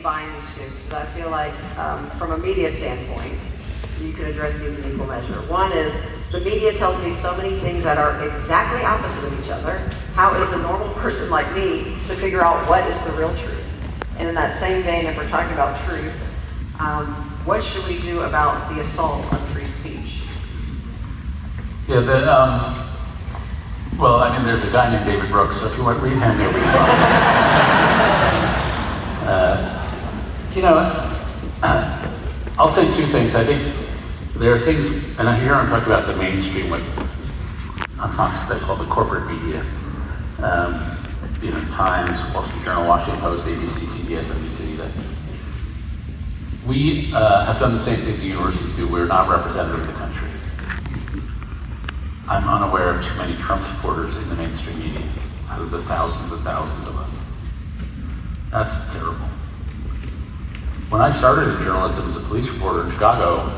combine these two, because I feel like from a media standpoint, you can address these in equal measure. One is, the media tells me so many things that are exactly opposite of each other. How is a normal person like me to figure out what is the real truth? And in that same vein, if we're talking about truth, what should we do about the assault on free speech? Yeah, well, I mean, there's a guy named David Brooks, so if you want to read him, you'll be fine. I'll say two things. I think there are things, and here I'm talking about the mainstream, what they call the corporate media. Times, Wall Street Journal, Washington Post, ABC, CBS, NBC, that we have done the same thing the universities do. We're not representative of the country. I'm unaware of too many Trump supporters in the mainstream media, out of the thousands and thousands of them. That's terrible. When I started in journalism as a police reporter in Chicago,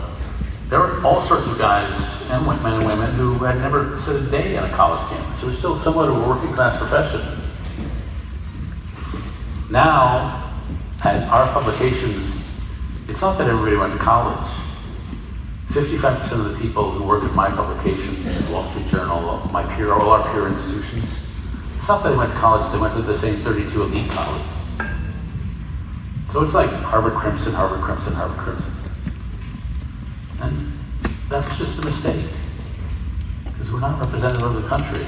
there were all sorts of guys, and men and women, who had never said a day on a college campus. It was still somewhat of a working class profession. Now, at our publications, it's not that everybody went to college. 55% of the people who work at my publication, Wall Street Journal, all our peer institutions, it's not that they went to college, they went to the same 32 elite colleges. So it's like Harvard Crimson, Harvard Crimson, Harvard Crimson. And that's just a mistake, because we're not representative of the country.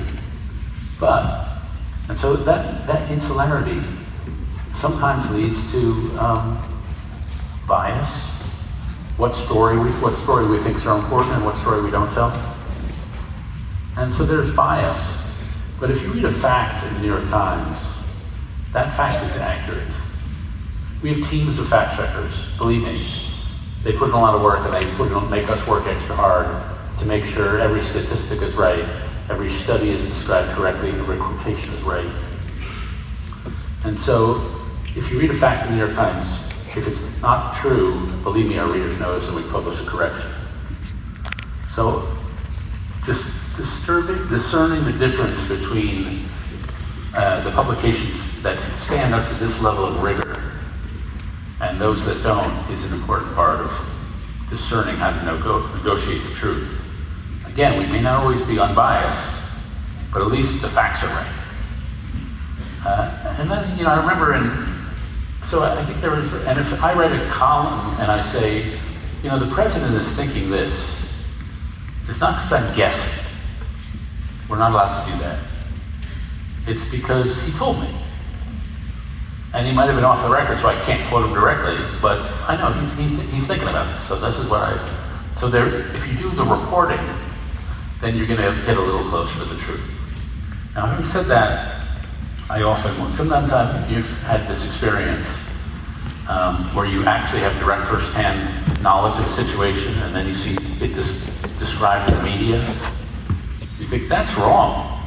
And so that insularity sometimes leads to bias. What story we think is important and what story we don't tell. And so there's bias. But if you read a fact in the New York Times, that fact is accurate. We have teams of fact checkers, believe me. They put in a lot of work, and they make us work extra hard to make sure every statistic is right, every study is described correctly, every quotation is right. And so if you read a fact in the New York Times, if it's not true, believe me, our readers know this, and we publish a correction. So, just discerning the difference between the publications that stand up to this level of rigor and those that don't is an important part of discerning how to negotiate the truth. Again, we may not always be unbiased, but at least the facts are right. And then, I remember so I think there was, and if I write a column and I say, the president is thinking this, it's not because I'm guessing. We're not allowed to do that. It's because he told me. And he might have been off the record, so I can't quote him directly, but I know he's thinking about this, so this is what if you do the reporting, then you're gonna get a little closer to the truth. Now, having said that, sometimes you've had this experience where you actually have direct first-hand knowledge of a situation, and then you see it described in the media. You think, that's wrong.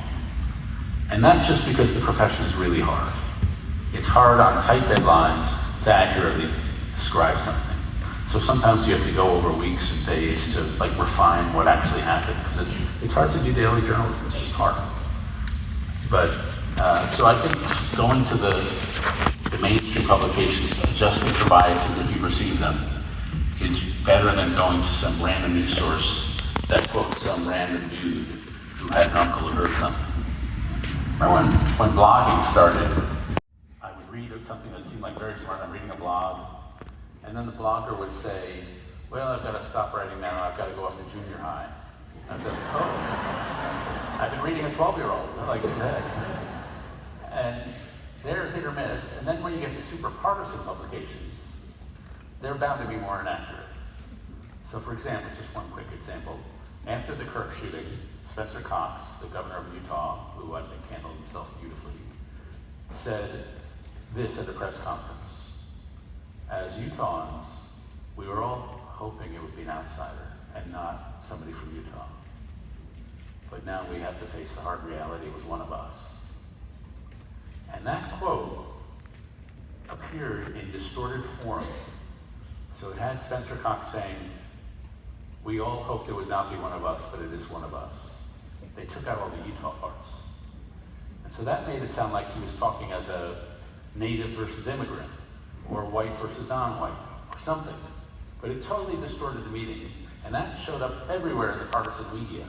And that's just because the profession is really hard. It's hard on tight deadlines to accurately describe something. So sometimes you have to go over weeks and days to refine what actually happened. It's hard to do daily journalism, it's just hard. But so I think going to the mainstream publications, adjusting for biases if you perceive them, is better than going to some random news source that quotes some random dude who had an uncle who heard something. Remember when blogging started, I would read something that seemed like very smart. I'm reading a blog, and then the blogger would say, well, I've got to stop writing now, I've got to go off to junior high. And I said, oh, I've been reading a 12-year-old, I do that. And they're hit or miss, and then when you get the super partisan publications, they're bound to be more inaccurate. So for example, just one quick example, after the Kirk shooting, Spencer Cox, the governor of Utah, who I think handled himself beautifully, said this at a press conference: as Utahns, we were all hoping it would be an outsider and not somebody from Utah. But now we have to face the hard reality, it was one of us. And that quote appeared in distorted form. So it had Spencer Cox saying, we all hoped it would not be one of us, but it is one of us. They took out all the Utah parts. And so that made it sound like he was talking as a native versus immigrant. or white versus non-white, or something. But it totally distorted the meeting, and that showed up everywhere in the partisan media.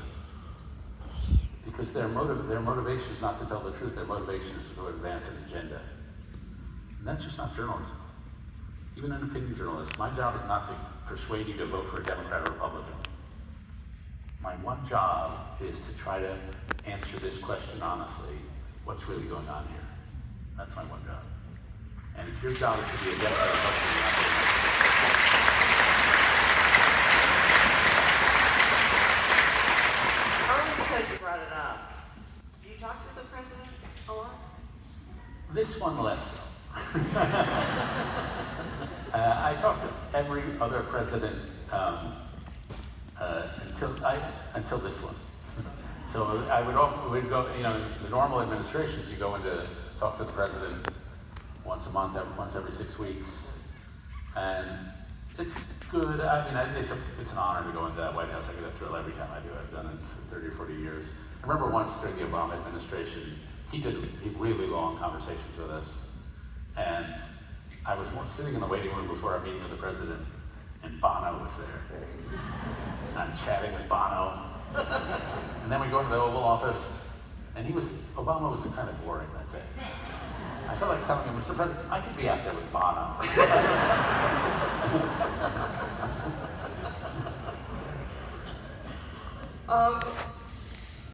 Because their motivation is not to tell the truth, their motivation is to advance an agenda. And that's just not journalism. Even an opinion journalist, my job is not to persuade you to vote for a Democrat or Republican. My one job is to try to answer this question honestly. What's really going on here? That's my one job. And if your job is to be a Democrat or Republican, only because you brought it up. Do you talk to the president a lot? this one less so. I talked to every other president until this one. So we'd go, the normal administrations, you go in to talk to the president once a month, once every 6 weeks, and it's good. I mean, it's an honor to go into that White House. I get a thrill every time I do it. I've done it for 30 or 40 years. I remember once during the Obama administration, he did really long conversations with us, and I was sitting in the waiting room before our meeting with the president, and Bono was there. And I'm chatting with Bono, and then we go to the Oval Office, and Obama was kind of boring that day. I felt like telling him, Mr. President, I could be out there with Bono.